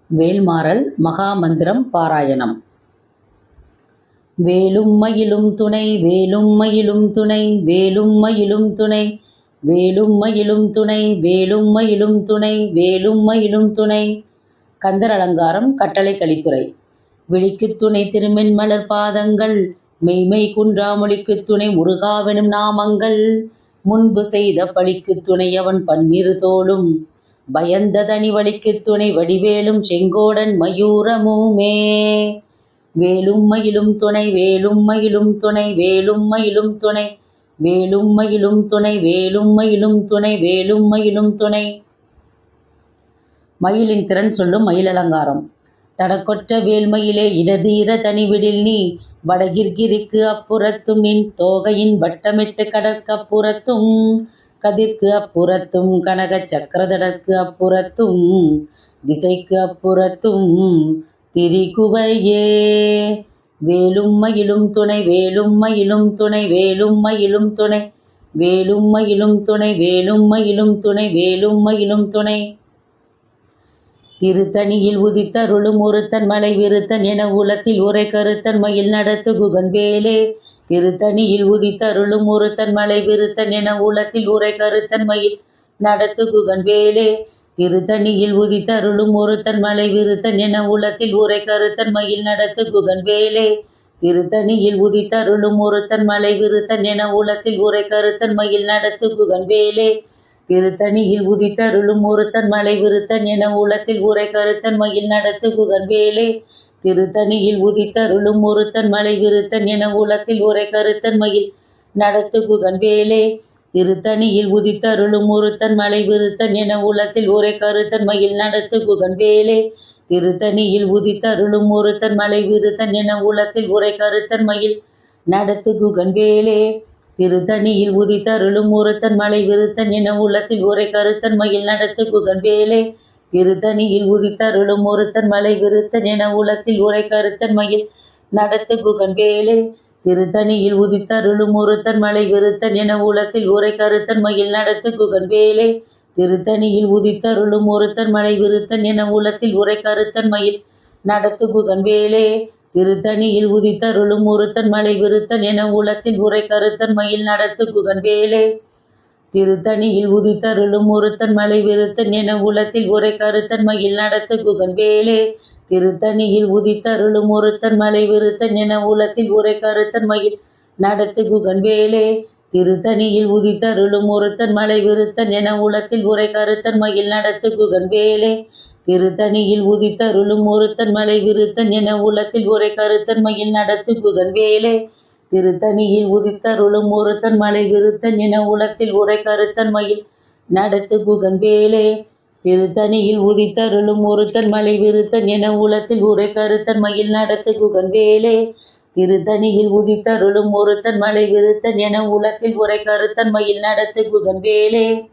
வேல்மாறல் மகாமந்திரம் பாராயணம். வேலும் மயிலும் துணை வேலும் மயிலும் துணை வேலும் மயிலும் துணை வேலும் மயிலும் துணை வேலும் மயிலும் துணை வேலும் மயிலும் துணை. கந்தர் அலங்காரம். கட்டளை கலித்துறை. விழிக்குத் துணை திருமென் மலர் பாதங்கள் மெய்மை குன்றாமொழிக்குத் துணை முருகாவெனும் நாமங்கள் முன்பு செய்த பழிக்குத் துணை அவன் பன்னிரு தோளும் பயந்த தனி வழிக்குத் துணை வடிவேலும் செங்கோடன் மயூரமுமே. வேலும் மயிலும் துணை வேலும் மயிலும் துணை வேலும் மயிலும் துணை வேலும் மயிலும் துணை வேலும் மயிலும் துணை வேலும் மயிலும் துணை. மயிலின் திறன் சொல்லும் மயில் அலங்காரம். தடக்கொற்ற வேல்மயிலே இடதீர தனிவிடில் நீ வடகிர்கிரிக்கு அப்புறத்தும் நின் தோகையின் வட்டமிட்டு கடற்கப்புறத்தும் கதிர்க்கு அப்புறத்தும் கனக சக்கரதடற்கு அப்புறத்தும் திசைக்கு அப்புறத்தும் திரிகுவையே. வேலும் மயிலும் துணை வேலும் மயிலும் துணை வேலும் மயிலும் துணை வேலும் மயிலும் துணை வேலும் மயிலும் துணை வேலும் மயிலும் துணை. திருத்தணியில் உதித்தருளும் ஒருத்தன் மலை விருத்தன் என உலத்தில் உரை கருத்தன் மயில் நடத்து குகன் வேலே. திருத்தணியில் உதித்தருளும் ஒருத்தன் மலை விருத்தன் என உலத்தில் உரை கருத்தன் மயில் நடத்து குகன் வேலே. திருத்தணியில் உதித்தருளும் ஒருத்தன் மலை விருத்தன் என உலத்தில் உரை கருத்தன் மயில் நடத்து குகன் வேலே. திருத்தணியில் உதித்தருளும் ஒருத்தன் மலை விருத்தன் என உலத்தில் உரை கருத்தன் மயில் நடத்து குகன் வேலே. திருத்தணியில் உதித்தருளும் ஒருத்தன் மலை விருத்தன் என உலத்தில் உரை கருத்தன் மயில் நடத்து குகன் வேலே. திருத்தணியில் உதித்தருளும் ஒருத்தன் மலை விருத்தன் என உலத்தில் உரை கருத்தன் மயில் நடத்து குகன் வேலே. திருத்தணியில் உதித்தருளும் ஒருத்தன் மலை விருத்தன் என உலத்தில் உரை கருத்தன் மயில் நடத்து குகன் வேலே. திருத்தணியில் உதித்தருளும் ஒருத்தன் மலை விருத்தன் என உலத்தில் உரை கருத்தன் மயில் நடத்து குகன் வேலே. திருத்தணியில் உதித்தருளும் ஒருத்தன் மலை விருத்தன் என உலத்தில் உரை கருத்தன் மயில் நடத்து குகன் வேலே. திருத்தணியில் உதித்தருளும் ஒருத்தன் மலை விருத்தன் என உலத்தில் உரை கருத்தன் மயில் நடத்து குகன் வேலே. திருத்தணியில் உதித்தருளும் ஒருத்தன் மலை விருத்தன் என உலத்தில் உரை கருத்தன் மயில் நடத்து குகன் வேலே. திருத்தணியில் உதித்தருளும் ஒருத்தன் மலை விருத்தன் என உலத்தில் உரை கருத்தன் மயில் நடத்து குகன் வேலே. திருத்தணியில் உதித்தருளும் ஒருத்தன் மலை விருத்தன் என உலத்தில் உரை கருத்தன் மயில் நடத்து குகன் வேலே. திருத்தணியில் உதித்தருளும் ஒருத்தன் மலை விருத்தன் என உலத்தில் உரை கருத்தன் மயில் நடத்து குகன் வேலே. திருத்தணியில் உதித்தருளும் ஒருத்தன் மலை விருத்தன் என உலத்தில் உரை கருத்தன் மயில் நடத்து குகன் வேலே. திருத்தணியில் உதித்தருளும் ஒருத்தன் மலை விருத்தன் என உலத்தில் உரை கருத்தன் மயில் நடத்து குகன் வேலே. திருத்தணியில் உதித்தருளும் ஒருத்தன் மலை விருத்தன் என உலத்தில் உரை கருத்தன் மயில் நடத்து குகன் வேலே. திருத்தணியில் உதித்தருளும் ஒருத்தன் மலை விருத்தன் என உலத்தில் உரை கருத்தன் மயில் நடத்து குகன் வேலே. திருத்தணியில் உதித்தருளும் ஒருத்தன் மலை விருத்தன் என உலத்தில் உரை கருத்தன் மயில் நடத்து குகன் வேலே. திருத்தணியில் உதித்தருளும் ஒருத்தன் மலை விருத்தன் என உலத்தில் உரை கருத்தன் மயில் நடத்து குகன் வேலே.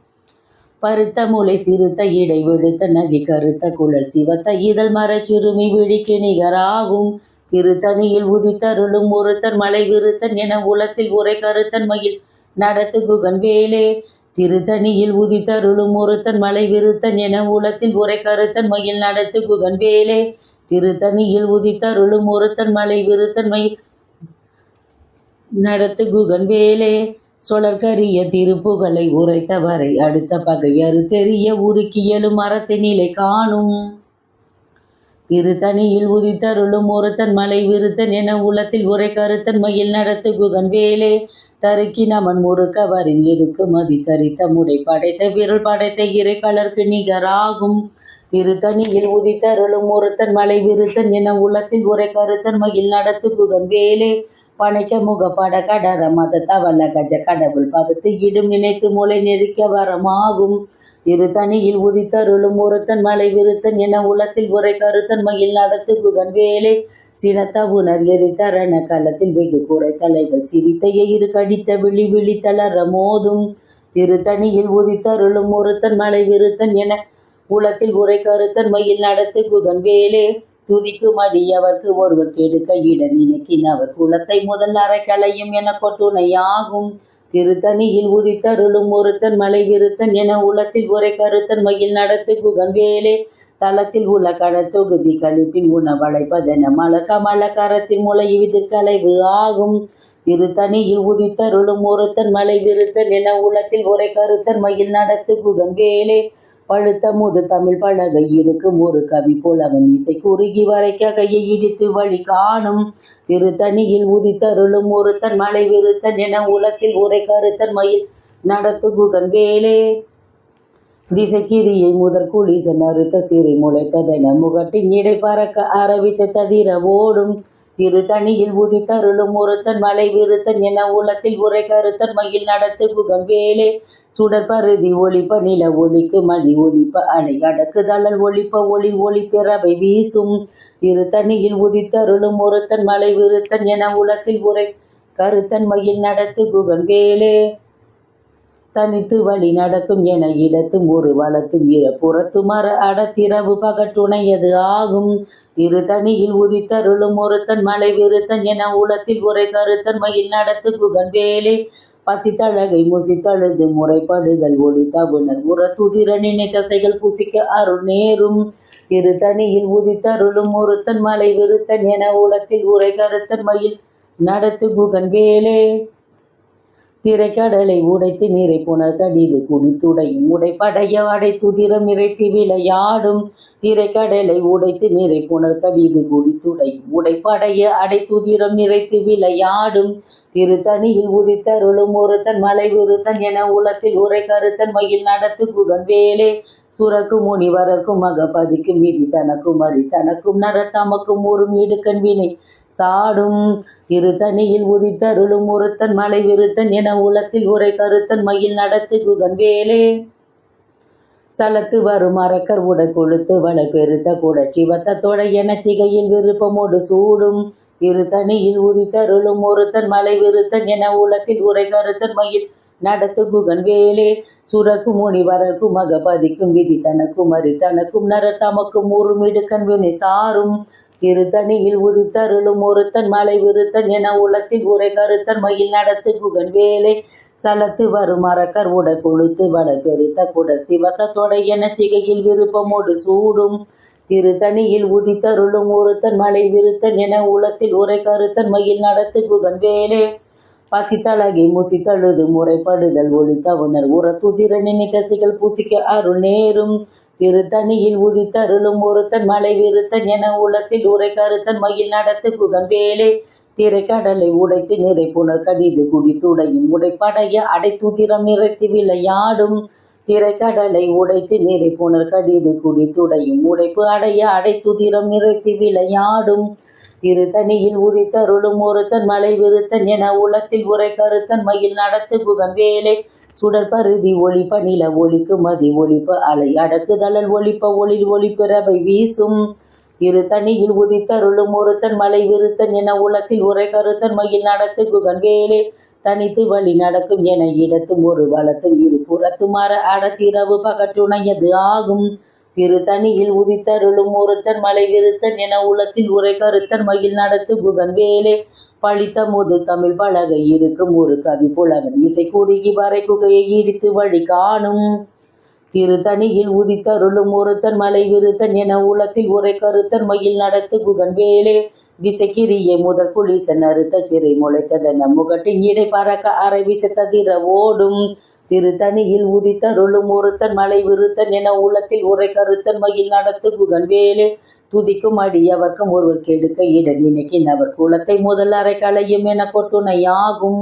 பருத்த முளை சிறுத்த இடை விடுத்த நகை கருத்த குழல் சிவத்த இதழ் மரச்சிறுமி விழிக்கு நிகராகும். திருத்தணியில் உதித்தருளும் ஒருத்தன் மலை விருத்தன் என உலத்தில் உரை கருத்தன் மயில் நடத்து குகன் வேலே. திருத்தணியில் உதித்தருளும் ஒருத்தன் மலை விருத்தன் என உலத்தில் உரை கருத்தன் மயில் நடத்து குகன் வேலே. திருத்தணியில் உதித்தருளும் ஒருத்தன் மலை விருத்தன் மயில் நடத்து குகன் வேலே. சொலற்கரிய திருப்புகளை உரைத்தவரை அடுத்த பகையறு தெரிய உருக்கியலும் மரத்தினிலை காணும். திருத்தணியில் உதித்தருளும் ஒருத்தன் மலை விருத்தன் என உலத்தில் உரை கருத்தன் மயில் நடத்து குகன் வேலே. தருக்கினவன் முறுக்கவரில் இருக்கு மதி தரித்த முடை படைத்த விரல் படைத்த இறை கலர்க்கு நிகராகும். திருத்தணியில் உதித்தருளும் ஒருத்தன் மலை விருத்தன் என உலத்தில் உரை கருத்தன் மயில் நடத்து குகன் வேலே. பனைக்க முகப்பட கடர மத தவள கஜ கடவுள் பதத்து இடும் நினைத்து முளை நெருக்க வரமாகும். திருத்தணியில் உதித்தருளும் ஒருத்தன் மலை விருத்தன் என உலத்தில் உரை கருத்தன் மயில் நடத்து குகன் வேலே. சினத்த உணர் எரித்தரண களத்தில் வெகு குறை தலைகள் சிரித்த எயிறு கடித்த விழி விழி தளர மோதும். திருத்தணியில் உதித்தருளும் ஒருத்தன் மலை விருத்தன் என உலத்தில் உரை கருத்தன் மயில் நடத்து குகன் வேலே. துதிக்கும் அடியவர்க்கு ஒருவர் கெடுக்க இட நினைக்கினவர் குலத்தை முதல் அரைக்கலையும் என கொட்டுணையாகும். திருத்தணியில் உதித்தருளும் ஒருத்தன் மலை விருத்தன் என உலத்தில் உரை கருத்தன் மயில் நடத்து குகன் வேலே. தளத்தில் உள்ள கடற்தொகுதி கழிப்பின் உணவளைப்பதென மலர் கமல கரத்தின் முளை விதிர்கலைவு ஆகும். திருத்தணியில் உதித்தருளும் ஒருத்தன் மலை விருத்தன் என உலத்தில் உரை கருத்தன் மயில் நடத்து குகன் வேலே. பழுத்த முது தமிழ் பலகை இருக்கும் ஒரு கவி போல் அவன் இசை குறுகி வரைக்க கையை இடித்து வழி காணும். திருத்தணியில் உதித்தருளும் ஒருத்தன் மலை விருத்தன் என உலத்தில் உரை கருத்தன் மயில் நடத்து குகன் வேலே. திசைக்கிரியை முதற் குளிசன் அறுத்த சீரை முளைப்பதென முகட்டின் இடை பறக்க அரவிசை ததிர ஓடும். திருத்தணியில் உதித்தருளும் ஒருத்தன் மலை விருத்தன் என உலத்தில் உரை கருத்தன் மயில் நடத்து குகன் வேலே. சுடற்பருதி ஒளிப்ப நில ஒளிக்கு மணி ஒளிப்ப அலை அடக்கு தளல் ஒளிப்ப ஒளி ஒளிப்பிறவை வீசும். திருத்தணியில் உதித்தருளும் ஒருத்தன் மலை விருத்தன் என உலத்தில் உரை கருத்தன் மயில் நடத்து குகன் வேலே. தனித்து வழி நடக்கும் என இடத்தும் ஒரு வளத்தும் புறத்து மர அடத்திரவு பகட்டுணையது ஆகும். திருத்தணியில் உதித்தருளும் ஒருத்தன் மலை விருத்தன் என உலத்தில் உரை கருத்தன் மயில் நடத்து குகன் வேலே. பசித்தழகை முசித்தழுது முறைப்படுதல் ஒளி தவுணர் உற துதிர நினை தசைகள் புசிக்க அருள் நேரும். திருத்தணியில் உதித்தருளும் ஒருத்தன் மலை விருத்தன் என உலத்தில் உரை கருத்தன் மயில் நடத்து குகன் வேலே. திரைக்கடலை உடைத்து நீரை புனர் கடிது குடித்துடையும் உடைப்படைய அடை துதிரம் இறைத்தி விளையாடும். திரைக்கடலை உடைத்து நீரை புனர் கடிது குடித்துடையும் உடைப்படைய அடை துதிரம் நிறைத்து விளையாடும். திருத்தணியில் உதித்தருளும் ஒருத்தன் மலை விருத்தன் என உலத்தில் உரை கருத்தன் மயில் நடத்து குகன் வேலே. சுரக்கும் முனிவரர்க்கும் மகபதிக்கும் விதி தனக்கும் அரி தனக்கும் நர தமக்கும் ஊரும் இடுக்கண் வினை சாடும். திருத்தணியில் உதித்தருளும் ஒருத்தன் மலை விருத்தன் என உலத்தில் உரை கருத்தன் மயில் நடத்து குகன் வேலே. சலத்து வரும் அரக்கர் உடை கொழுத்து வளர் பெருத்த கூட சிவத்தோட என சிகையில் விருப்பமோடு சூடும். திருத்தணியில் உதித்தருளும் ஒருத்தன் மலை விருத்தன் என உலத்தில் உரை கருத்தன் மயில் நடத்து குகன் வேலே. சுரக்கும் முனிவரர்க்கும் மகபதிக்கும் விதி தனக்கும் அரி தனக்கும் நர தமக்கும் ஊரும் இடுக்கண் வினை சாரும். திருத்தணியில் உதித்தருளும் ஒருத்தன் மலை விருத்தன் என உலத்தில் உரை கருத்தன் மயில் நடத்து குகன் வேலே. சலத்து வரும் அரக்கர் உடை கொழுத்து வளர் பெருத்த குடர் சிவத்தோட என சிகையில் விருப்பமோடு சூடும். திருத்தணியில் உதித்தருளும் ஒருத்தன் மலை விருத்தன் என உலத்தில் உரை கருத்தன் மயில் நடத்து குகன் வேலே. பசித்தழகை முசித்தழுது முறைப்படுதல் ஒளி தவுணர் உற துதிர நினை தசைகள் புசிக்க அருள் நேரும். திருத்தணியில் உதித்தருளும் ஒருத்தன் மலை விருத்தன் என உலத்தில் உரை கருத்தன் மயில் நடத்து குகன் வேலே. திரைக்கடலை உடைத்து நிறை புனர் கடிது குடித்துடையும் உடைப்படைய அடை துதிரம் நிறைத்து விளையாடும். திரைக்கடலை உடைத்து நீரை புனர் கடிது குடித்துடையும் உடைப்பு அடைய அடை துதிரம் நிறைத்து விளையாடும். திருத்தணியில் உதித்தருளும் ஒருத்தன் மலை விருத்தன் என உலத்தில் உரை கருத்தன் மயில் நடத்து குகன் வேலே. சுடற்பருதி ஒளிப்ப நில ஒளிக்கு மதி ஒளிப்ப அலை அடக்கு தளல் ஒளிப்ப ஒளி ஒளிப்பிறவை வீசும். திருத்தணியில் உதித்தருளும் ஒருத்தன் மலை விருத்தன் என உலத்தில் உரை கருத்தன் மயில் நடத்து குகன் வேலே. தனித்து வழி நடக்கும் என இடத்தும் ஒரு வளத்தும் புறத்து மர அடத்திரவு பகற்றுணையது ஆகும். திருத்தணியில் உதித்தருளும் ஒருத்தன் மலை விருத்தன் என உலத்தில் உரை கருத்தன் மயில் நடத்து குகன் வேலே. பழித்த முது தமிழ் பலகை இருக்கும் ஒரு கவி புலவன் இசை குறுகி வரை குகையை இடித்து வழி காணும். திருத்தணியில் உதித்தருளும் ஒருத்தன் மலை விருத்தன் என உலத்தில் உரை கருத்தன் மயில் நடத்து குகன் வேலே. திசைக்கிரியை முதற் குளிசன் அறுத்த சிறை முளைத்ததென முகட்டின் இடை பறக்க அரவிசை ததிர ஓடும். திருத்தணியில் உதித்தருளும் ஒருத்தன் மலை விருத்தன் என உலத்தில் உரை கருத்தன் மயில் நடத்து குகன் வேலே. துதிக்கும் அடியவர்க்கும் ஒருவர் கெடுக்க இட நினைக்கின் அவர் குலத்தை முதல் அறை களையும் என கொட்டுணையாகும்.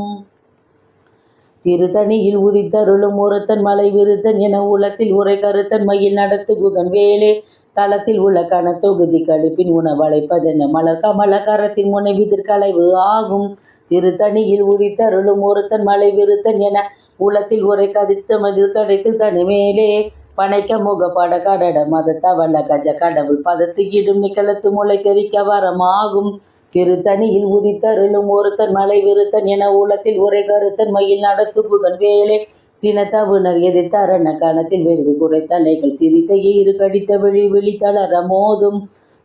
திருத்தணியில் உதித்தருளும் ஒருத்தன் மலை விருத்தன் என உலத்தில் உரை கருத்தன் மயில் நடத்து குகன் வேலே. தளத்தில் உள்ள கனத்தொகுதி கழிப்பின் உணவளைப்பதென மலர் கமல கரத்தின் முனை விதிர்கலைவு ஆகும். திருத்தணியில் உதித்தருளும் ஒருத்தன் மலை விருத்தன் என உலத்தில் உரை கதித்த மதில் கடைத்து தனி மேலே. பனைக்க முக பட கடட மதத்தவல்ல கஜ கடவுள் பதத்து இடும் நிக்கலத்து முளை தெரிக்க வரமாகும். திருத்தணியில் உதித்தருளும் ஒருத்தன் மலை விருத்தன் என உலத்தில் உரை கருத்தன் மயில் நடத்து குகன் வேலே. சினத்தவுணர் எதிர்த்தரண கணத்தில் வெகு குறைத்தலைகள் சிரித்த இரு கடித்த விழி விழித்தளர மோதும்.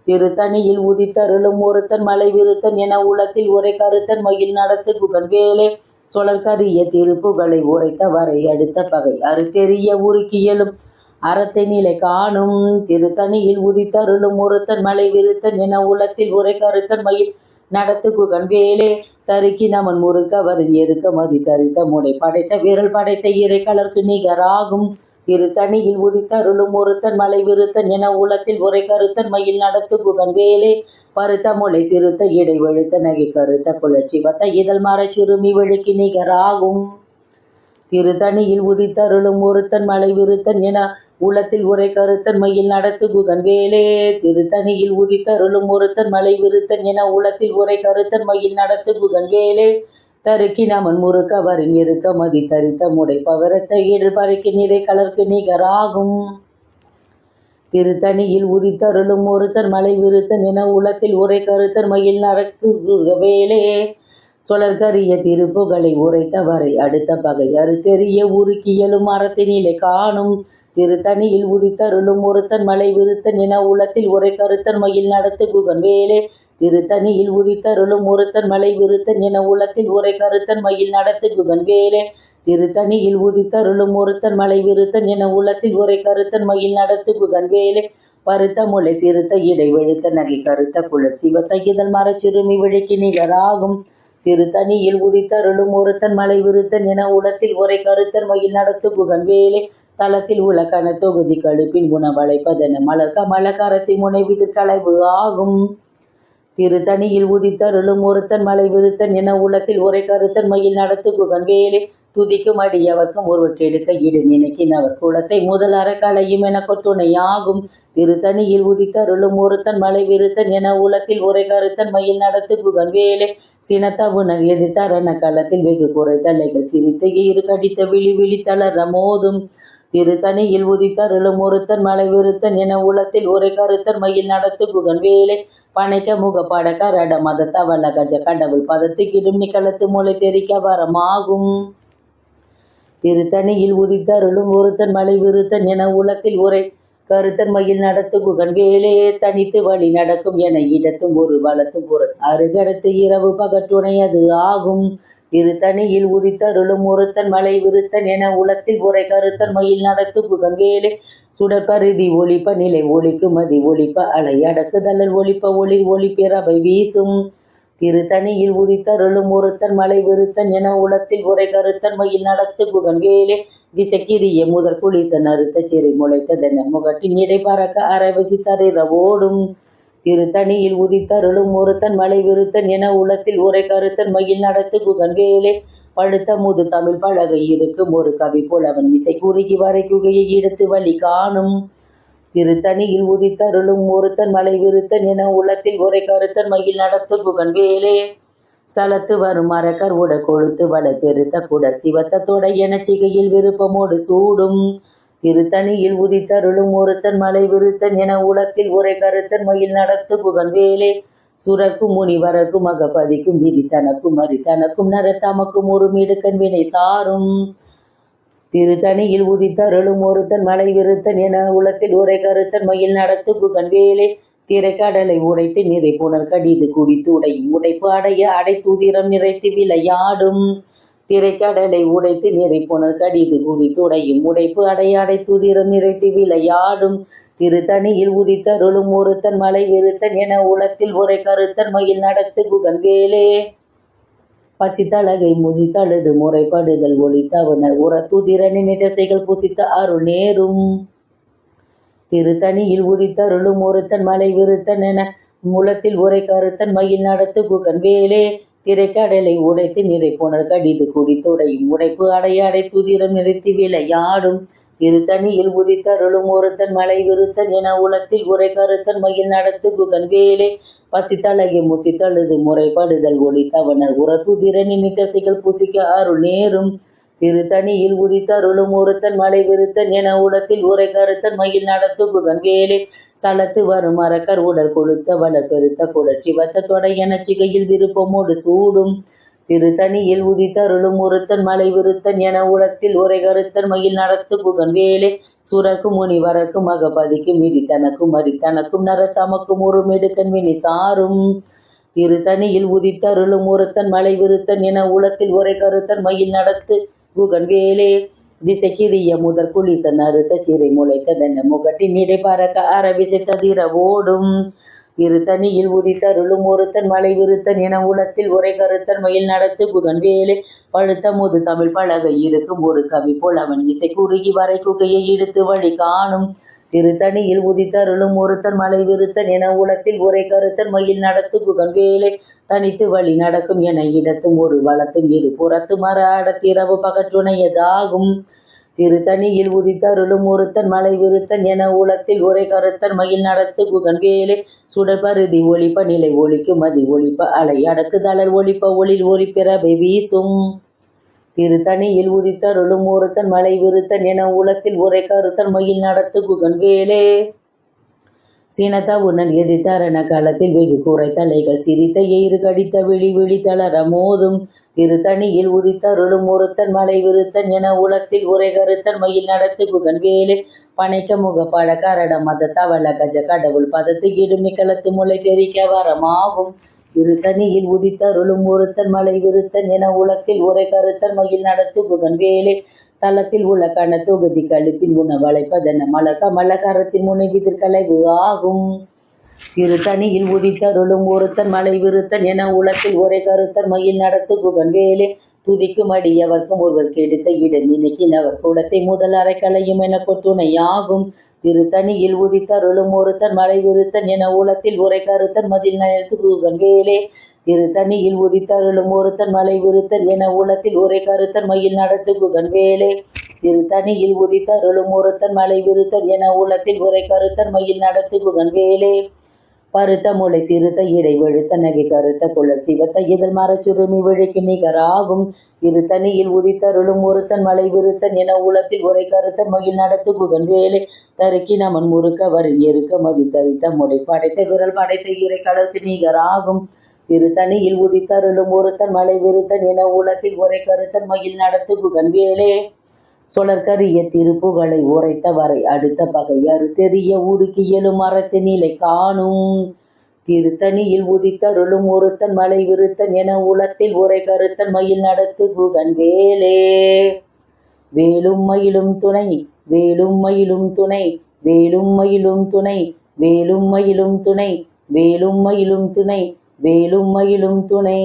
திருத்தணியில் உதித்தருளும் ஒருத்தன் மலை விருத்தன் என உலத்தில் உரை கருத்தன் மயில் நடத்து குகன் வேலே. சொலற்கரிய திருப்புகளை உரைத்த வரை அடுத்த பகை அறுத்தெறிய உருக்கியலும் அறத்தை நிலை காணும். திருத்தணியில் உதித்தருளும் ஒருத்தன் மலை விருத்தன் என உலத்தில் உரை கருத்தன் மயில் நடத்து குகன் வேலே. தருக்கி நமன் முறுக்க வரும் எருக்க மதி தரித்த முடை படைத்த விரல் படைத்த இறை கலர்க்கு நிகராகும். திருத்தணியில் உதித்தருளும் ஒருத்தன் மலை விருத்தன் என உலத்தில் உரை கருத்தன் மயில் நடத்து குகன் வேலே. பருத்த முளை சிறுத்த இடை வெளுத்த நகை கருத்த குளர்ச்சி வத்த இதழ் மர சிறுமி வெளுக்கி நிகராகும். திருத்தணியில் உதித்தருளும் ஒருத்தன் மலை விருத்தன் என உலத்தில் உரை கருத்தன் மயில் நடத்து குகன் வேலே. திருத்தணியில் உதித்தருளும் ஒருத்தன் மலை விருத்தன் என உலத்தில் உரை கருத்தன் மயில் நடத்து குகன் வேலே. தருக்கி நமன் முறுக்க வரின் இருக்க மதி தரித்த முடை பவரத்த இடர் பறைக்கு நிறை கலர்க்கு நிகராகும். திருத்தணியில் உதித்தருளும் ஒருத்தன் மலை விருத்தன் என உலத்தில் உரை கருத்தன் மயில் நடத்து வேலே. சொலர்கரிய திருப்புகளை உரைத்தவரை அடுத்த பகை அறுத்தெறிய உருக்கியலும் அறத்தினிலை காணும். திருத்தணியில் உதித்தருளும் ஒருத்தன் மலை விருத்தன் என உலத்தில் உரை கருத்தன் மயில் நடத்து குகன் வேலே. திருத்தணியில் உதித்தருளும் ஒருத்தன் மலை விருத்தன் என உலத்தில் உரை கருத்தன் மயில் நடத்து குகன் வேலே. திருத்தணியில் உதித்தருளும் ஒருத்தன் மலை விருத்தன் என உலத்தில் உரை கருத்தன் மயில் நடத்து குகன் வேலே. பருத்த முளை சிறுத்த இடை வெளுத்த நகை கருத்த குளர் சிவத்த இதழ் மர சிறுமி விழிக்கு நிகராகும். திருத்தணியில் உதித்தருளும் ஒருத்தன் மலை விருத்தன் என உலத்தில் உரை கருத்தன் மயில் நடத்து குகன் வேலே. தளத்தில் உள்ள கன தொகுதி கழுப்பின் குணவளைப்பதென மலர்க்க மலக்கரத்தி முனைவிது களைவு ஆகும். திருத்தணியில் உதித்தருளும் ஒருத்தன் மலை விருத்தன் என உலத்தில் உரை கருத்தன் மயில் நடத்து குகன் வேலே. துதிக்கும் அடியவர்க்கும் ஒருவர் கெடுக்க இடு நினைக்கினவர் குளத்தை முதல் அறக்களையும் என கொத்துணையாகும். திருத்தணியில் உதித்தருளும் ஒருத்தன் மலை விருத்தன் என உலத்தில் உரை கருத்தன் மயில் நடத்து குகன் வேலே. சினத்தவுணர் எதிர்த்தரண களத்தில் வெகு குறை தலைகள் சிரித்து இரு கடித்த விழி விழி தளர மோதும். திருத்தணியில் உதித்தருளும் ஒருத்தன் மலை விருத்தன் என உலத்தில் உரை கருத்தன் மயில் நடத்து குகன் வேலே. பனைக்க முகப்பட கரட மத தவள கஜ கடவுள் பதத்துக்கிடும் நிகழத்து மூளை தெரிக்க வரமாகும். திருத்தணியில் உதித்தருளும் ஒருத்தன் மலை விருத்தன் என உலத்தில் உரை கருத்தன் மயில் நடத்து குகன் வேலே. தனித்து வழி நடக்கும் என இடத்தும் ஒரு வளத்தும் பொருள் அருகடுத்து இரவு பகற்றுணை அது ஆகும். திருத்தணியில் உதித்தருளும் ஒருத்தன் மலை விருத்தன் என உலத்தில் உரை கருத்தன் மயில் நடத்து குகன் வேலே. சுடற்பருதி ஒளிப்ப நிலை ஒளிக்கு மதி ஒளிப்ப அலை அடக்குதலல் ஒளிப்ப ஒளிர் ஒளிப்பிறவை வீசும். திருத்தணியில் உதித்தருளும் ஒருத்தன் மலை விருத்தன் என உலத்தில் உரை கருத்தன் மயில் நடத்து குகன் வேலே. திசைக்கிரிய முதற் குளிசன் அறுத்த சிறை முளைத்ததென முகட்டின் இடை பறக்க அரைவசி தரிர ஓடும். திருத்தணியில் உதித்தருளும் ஒருத்தன் மலை விருத்தன் என உலத்தில் உரை கருத்தன் மயில் நடத்து குகன் வேலே. பழுத்த முது தமிழ் பழகை இருக்கும் ஒரு கவி புலவன் இசை குறுகி வரை குகையை எடுத்து வழி காணும். திருத்தணியில் உதித்தருளும் ஒருத்தன் மலை விருத்தன் என உலத்தில் உரை கருத்தன் மயில் நடத்து குகன் வேலே. சலத்து வரும் மரக்கர் உட கொழுத்து வள பெருத்த குடர் சிவத்த தொடை என சிகையில் விருப்பமோடு சூடும். திருத்தணியில் உதித்தருளும் ஒருத்தன் மலை விருத்தன் என உலத்தில் உரை கருத்தன் மயில் நடத்து குகன் வேலே. சுரர்க்கும் முனிவரர்க்கும் அகப்பதிக்கும் விதி தனக்கும் மறி தனக்கும் நர தமக்கும் ஒரு மிடுக்கன் வினை சாரும். திருத்தணியில் உதித்தருளும் ஒருத்தன் மலை விருத்தன் என உலத்தில் உரை கருத்தன் மயில் நடத்து குகன் வேலே. திரைக்கடலை உடைத்து நிறை புனர் கடிது குடித்து உடையும் உடைப்பு அடைய அடைத்துதிரம் நிறைத்து விளையாடும். திரைக்கடலை உடைத்து நிறை புனர் கடிது குடித்து உடையும் உடைப்பு அடைய அடைத்துதிரம் நிறைத்து விளையாடும். திருத்தணியில் உதித்தருளும் ஒருத்தன் மலை விருத்தன் என உலத்தில் உரை கருத்தன் மயில் நடத்து குகன் வேலே. பசித்தழகை முதித்தழுது முறைப்படுதல் ஒளித்தவனர் உரத்துதிரனின் திசைகள் புசித்த அருள் நேரும். திருத்தணியில் உதித்தருளும் ஒருத்தன் மலை விருத்தன் என முலத்தில் உரை கருத்தன் மயில் நடத்து குகன் வேலே. திரைக்கடலை உடைத்து நிறை புனர் கடிது குடித்துடையும் உடைப்பு அடைய அடைத்துதிரம் நிறைத்து விளையாடும். திருத்தணியில் உதித்தருளும் ஒருத்தன் மலை விருத்தன் என உலத்தில் உரை கருத்தன் மயில் நடத்து குகன் வேலே. பசித்தழகை முசித்தழுது முறைப்படுதல் ஒளித்தவனர் உரத்துதிரனின் திசைகள் புசிக்க அருள் நேரும். திருத்தணியில் உதித்தருளும் ஒருத்தன் மலை விருத்தன் என உலத்தில் உரை கருத்தன் மயில் நடத்து குகன் வேலே. சலத்து வரும் மரக்கர் உடல் கொழுத்த வளர் பெருத்த குளர்ச்சி வத்த தொடை என சிகையில் விருப்பமோடு சூடும். திருத்தணியில் உதித்தருளும் ஒருத்தன் மலை விருத்தன் என உலத்தில் உரை கருத்தன் மயில் நடத்து குகன் வேலே. சுரர்க்கும் முனிவரர்க்கும் அகப்பதிக்கும் விதி தனக்கும் மறி தனக்கும் நர தமக்கும் ஒரு மெடுக்கன் வினை சாரும். திருத்தணியில் உதித்தருளும் ஒருத்தன் மலை விருத்தன் என உலத்தில் உரை கருத்தன் மயில் நடத்து குகன் வேலே. திசைக்கிரிய முதற் குளிசன் அறுத்த சிறை முளைத்ததென்ன முகட்டின் இடை பறக்க அரவிசைத்ததிர ஓடும் திருத்தணியில் உதித்தருளும் ஒருத்தன் மலை விருத்தன் என உலத்தில் உரை கருத்தன் மயில் நடத்து புகன் வேலை பழுத்த முது தமிழ் பலகை இருக்கும் ஒரு கவி போல் அவன் இசை குறுகி வரை குகையை இழுத்து வழி காணும் திருத்தணியில் உதித்தருளும் ஒருத்தன் மலை விருத்தன் என உலத்தில் உரை கருத்தன் மயில் நடத்து புகன் வேலை தனித்து வழி நடக்கும் என இடத்தும் ஒரு வளத்தும் இரு புறத்து மர அடத்திரவு பகற்றுணையதாகும் திருத்தணியில் உதித்தருளும் ஒருத்தன் மலை விருத்தன் என உலத்தில் உரை கருத்தன் மயில் நடத்து குகன் வேலை சுடற்பருதி ஒளிப்ப நிலை ஒளிக்கு மதி ஒளிப்ப அலை அடக்குதளர் ஒளிப்ப ஒளில் ஒளிப்பிறவை வீசும் திருத்தணியில் உதித்தருளும் ஒருத்தன் மலை விருத்தன் என உலத்தில் உரை கருத்தன் மயில் நடத்து குகன் வேலே சீனத்தவுணன் எதிர்த்தரண களத்தில் வெகு குறை தலைகள் சிரித்த எயிறு கடித்த விழி விழி தளர மோதும் திருத்தணியில் உதித்தருளும் ஒருத்தன் மலை விருத்தன் என உலத்தில் உரை கருத்தன் மயில் நடத்து குகன் வேலை பனைக்க முக பழ கரட மத தவள கஜ கடவுள் பதத்து இடும் நிக்கலத்து முளை தெரிக்க வரமாகும் திருத்தணியில் உதித்தருளும் ஒருத்தன் மலை விருத்தன் என உலத்தில் உரை கருத்தன் மயில் நடத்து குகன் வேலை தளத்தில் உள்ள கண தொகுதி கழுப்பின் உண வளைப்பதென மலக்க மலக்கரத்தின் முனை விதிர்கலைவு ஆகும் திருத்தணியில் உதித்தருளும் ஒருத்தன் மலை விருத்தன் என உலத்தில் உரை கருத்தன் மயில் நடத்து குகன் வேலை துதிக்கும் அடியவர்க்கும் ஒருவர் கெடுத்த இடம் நினைக்கினவர் குடத்தை முதல் அரைக்கலையும் என கொத்துணையாகும் திருத்தணியில் உதித்தருளும் ஒருத்தன் மலை விருத்தன் என உலத்தில் உரை கருத்தன் மதில் நடத்து குகன் வேலை திருத்தணியில் உதித்தருளும் ஒருத்தன் மலை விருத்தன் என உலத்தில் உரை கருத்தன் மயில் நடத்து குகன் வேலை திருத்தணியில் உதித்தருளும் ஒருத்தன் மலை விருத்தன் என உலத்தில் உரை கருத்தன் மயில் நடத்து குகன் வேலை பருத்த முளை சிறுத்த இடை வெளுத்த நகை கருத்த குழல் சிவத்த இதழ் மரச்சுருமி விழிக்கு நிகராகும் திருத்தணியில் உதித்தருளும் ஒருத்தன் மலை விருத்தன் என உலத்தில் உரை கருத்தன் மயில் நடத்து புகன் வேலை தருக்கி நமன் முறுக்க வரில் எருக்க மதி தரித்த முடை படைத்த விரல் படைத்த இறை கடற்கு நிகராகும் திருத்தணியில் உதித்தருளும் ஒருத்தன் மலை விருத்தன் என உலத்தில் உரை கருத்தன் மயில் நடத்து புகன் வேலை சொலற்கரிய திருப்புகளை உரைத்த வரை அடுத்த பகை அறுத்தெறிய உருக்கி எழும் மரத்து நிலை காணும் திருத்தணியில் உதித்தருளும் ஒருத்தன் மலை விருத்தன் என உலத்தில் உரை கருத்தன் மயில் நடத்து புகன் வேலே வேலும் மயிலும் துணை வேலும் மயிலும் துணை வேலும் மயிலும் துணை வேலும் மயிலும் துணை வேலும் மயிலும் துணை வேலும் மயிலும் துணை